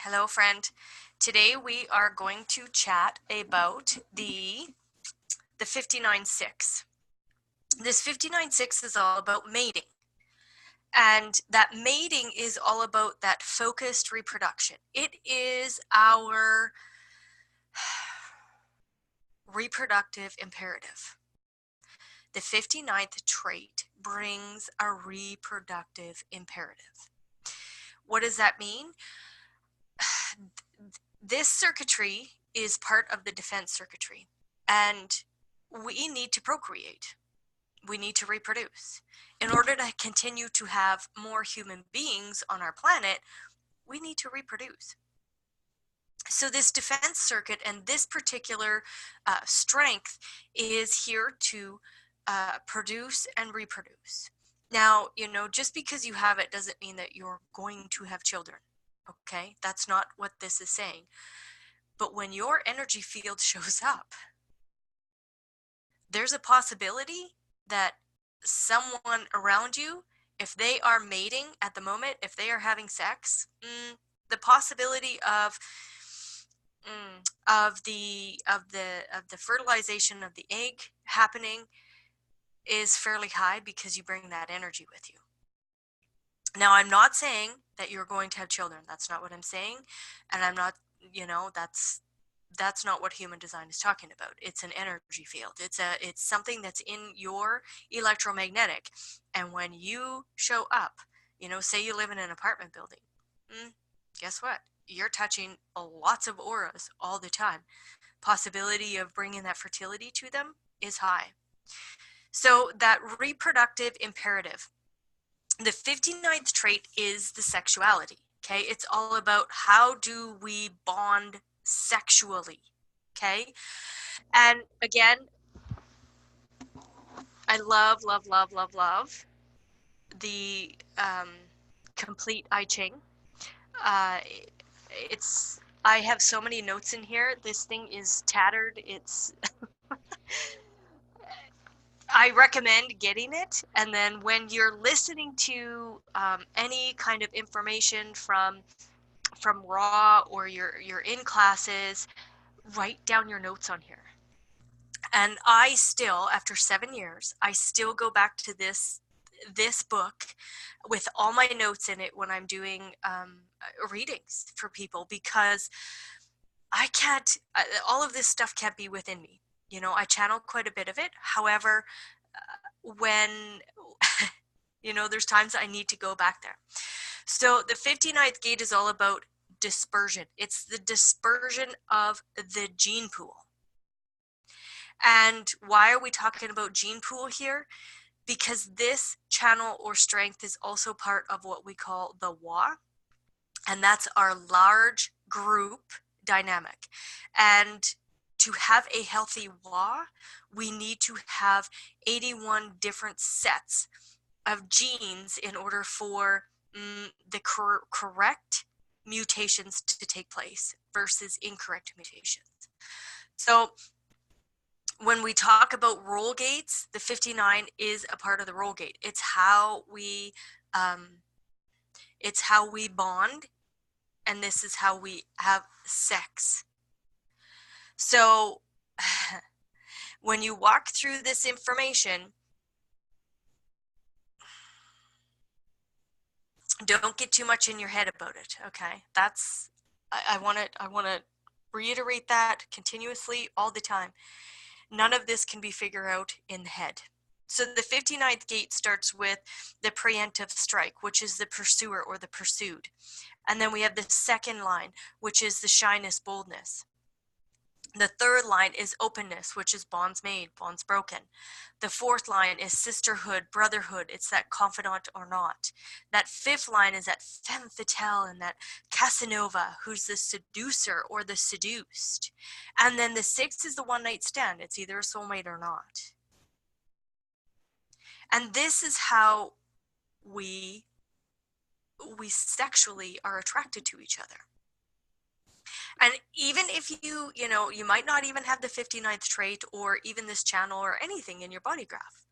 Hello, friend. Today we are going to chat about the 59-6. This 59-6 is all about mating. And that mating is all about that focused reproduction. It is our reproductive imperative. The 59th trait brings a reproductive imperative. What does that mean? This circuitry is part of the defense circuitry, and we need to procreate. We need to reproduce. In order to continue to have more human beings on our planet, we need to reproduce. So this defense circuit and this particular strength is here to produce and reproduce. Now, just because you have it doesn't mean that you're going to have children. Okay, that's not what this is saying. But when your energy field shows up, there's a possibility that someone around you, if they are mating at the moment, if they are having sex, the possibility of the fertilization of the egg happening is fairly high because you bring that energy with you. Now, I'm not saying that you're going to have children. That's not what I'm saying. And I'm not, that's not what human design is talking about. It's an energy field. It's something that's in your electromagnetic. And when you show up, say you live in an apartment building, guess what? You're touching lots of auras all the time. Possibility of bringing that fertility to them is high. So that reproductive imperative. The 59th trait is the sexuality, okay? It's all about how do we bond sexually, okay? And again, I love the complete I Ching. I have so many notes in here. This thing is tattered. I recommend getting it, and then when you're listening to any kind of information from Raw or you're in classes, write down your notes on here. And I still, after 7 years, I still go back to this book with all my notes in it when I'm doing readings for people, because I can't, all of this stuff can't be within me. I channel quite a bit of it. However, when, there's times I need to go back there. So the 59th gate is all about dispersion. It's the dispersion of the gene pool. And why are we talking about gene pool here? Because this channel or strength is also part of what we call the WA, and that's our large group dynamic. And to have a healthy WA, we need to have 81 different sets of genes in order for the correct mutations to take place versus incorrect mutations. So when we talk about roll gates, the 59 is a part of the roll gate. It's how we bond, and this is how we have sex. So when you walk through this information, don't get too much in your head about it, okay? I want to reiterate that continuously all the time. None of this can be figured out in the head. So the 59th gate starts with the preemptive strike, which is the pursuer or the pursued. And then we have the second line, which is the shyness, boldness. The third line is openness, which is bonds made, bonds broken. The fourth line is sisterhood, brotherhood. It's that confidant or not. That fifth line is that femme fatale and that Casanova, who's the seducer or the seduced. And then the sixth is the one night stand. It's either a soulmate or not. And this is how we sexually are attracted to each other. And even if you might not even have the 59th trait or even this channel or anything in your body graph.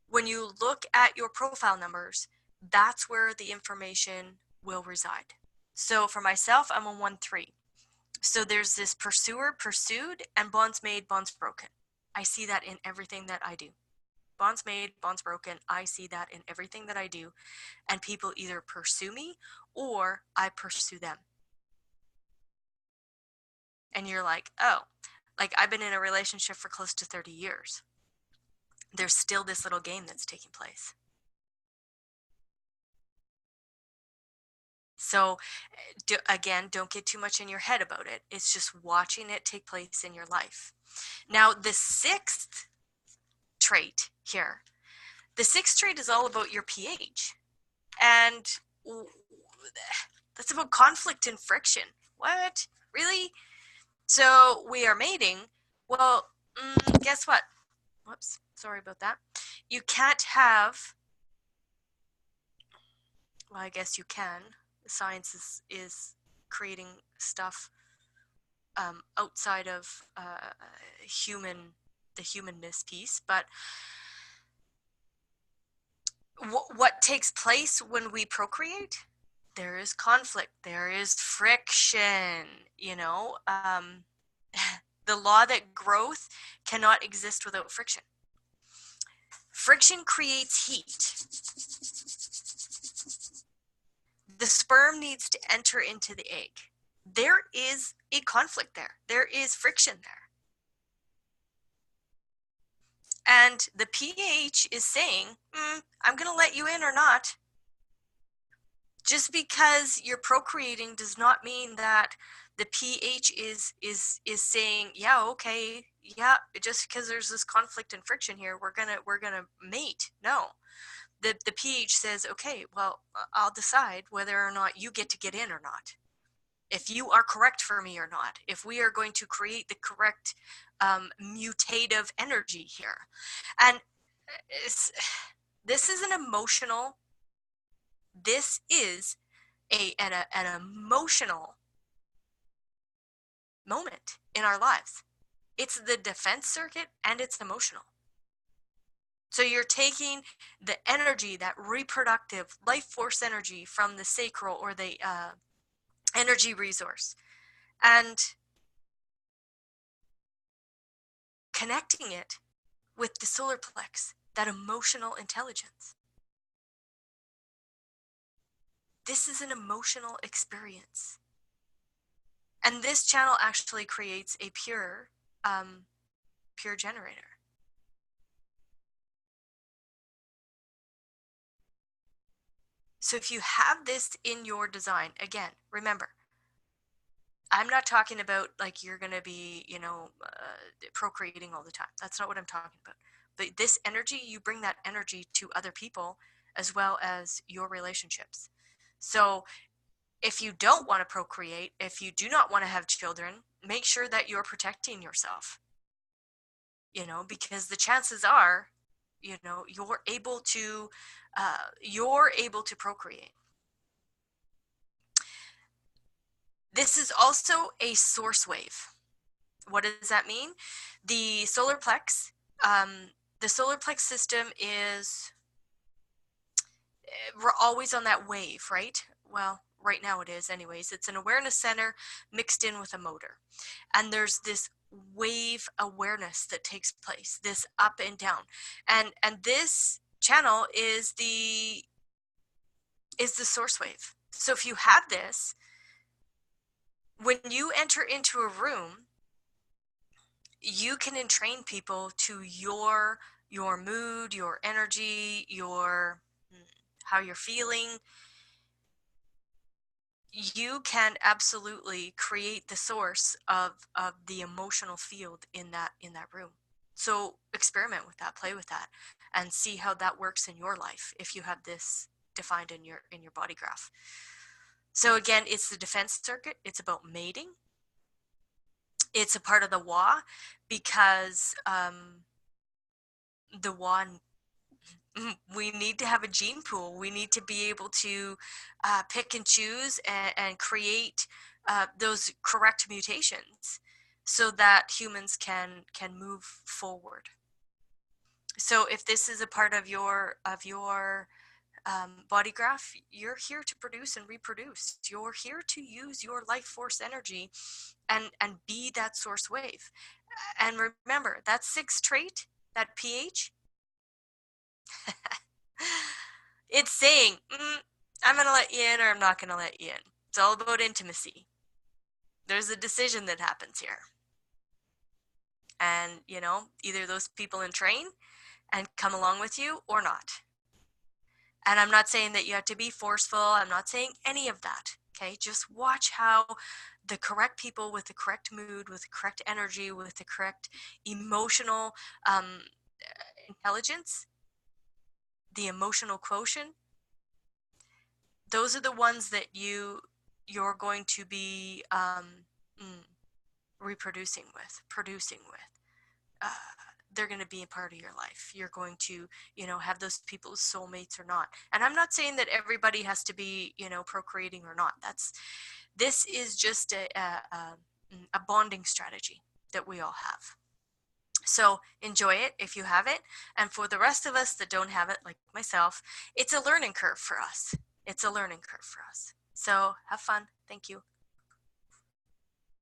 When you look at your profile numbers, that's where the information will reside. So for myself, I'm a 1-3. So there's this pursuer, pursued, and bonds made, bonds broken. I see that in everything that I do. Bonds made, bonds broken. I see that in everything that I do. And people either pursue me or I pursue them. And you're like, oh, like I've been in a relationship for close to 30 years. There's still this little game that's taking place. So again, don't get too much in your head about it. It's just watching it take place in your life. Now, the sixth trait here, the sixth trait is all about your pH. And that's about conflict and friction. What? Really? So we are mating. Well, guess what? Whoops, sorry about that. You can't have, well, I guess you can. Science is creating stuff outside of the humanness piece, but what takes place when we procreate? There is conflict, there is friction, you know. The law that growth cannot exist without friction. Friction creates heat. The sperm needs to enter into the egg. There is a conflict there. There is friction there. And the pH is saying, I'm going to let you in or not. Just because you're procreating does not mean that the pH is saying, yeah, okay, yeah, just because there's this conflict and friction here, we're gonna mate. No. The pH says, okay, well, I'll decide whether or not you get to get in or not. If you are correct for me or not, if we are going to create the correct mutative energy here. And this is an emotional, this is an emotional moment in our lives. It's the defense circuit and it's emotional. So you're taking the energy, that reproductive life force energy from the sacral or the energy resource, and connecting it with the solar plex, that emotional intelligence. This is an emotional experience. And this channel actually creates a pure generator. So if you have this in your design, again, remember, I'm not talking about like you're going to be, procreating all the time. That's not what I'm talking about. But this energy, you bring that energy to other people as well as your relationships. So if you don't want to procreate, if you do not want to have children, make sure that you're protecting yourself, because the chances are, you're able to procreate. This is also a source wave. What does that mean? The solar plex, the solar plex system is, we're always on that wave, right? Well, right now it is anyways. It's an awareness center mixed in with a motor. And there's this wave awareness that takes place, this up and down. And this channel is the source wave. So if you have this, when you enter into a room, you can entrain people to your mood, your energy, your how you're feeling. You can absolutely create the source of the emotional field in that room. So experiment with that, play with that, and see how that works in your life if you have this defined in your body graph. So again, it's the defense circuit. It's about mating. It's a part of the WA because the WA, we need to have a gene pool. We need to be able to pick and choose and create those correct mutations so that humans can move forward. So if this is a part of your Body graph, you're here to produce and reproduce. You're here to use your life force energy and be that source wave. And remember, that sixth trait, that pH, it's saying, I'm going to let you in or I'm not going to let you in. It's all about intimacy. There's a decision that happens here. And, you know, either those people entrain and come along with you or not. And I'm not saying that you have to be forceful. I'm not saying any of that. Okay. Just watch how the correct people with the correct mood, with the correct energy, with the correct emotional intelligence, the emotional quotient, those are the ones that you're going to be reproducing with, producing with. They're going to be a part of your life. You're going to, you know, have those people as soulmates or not. And I'm not saying that everybody has to be, you know, procreating or not. This is just a bonding strategy that we all have. So enjoy it if you have it. And for the rest of us that don't have it, like myself, it's a learning curve for us. It's a learning curve for us. So have fun. Thank you.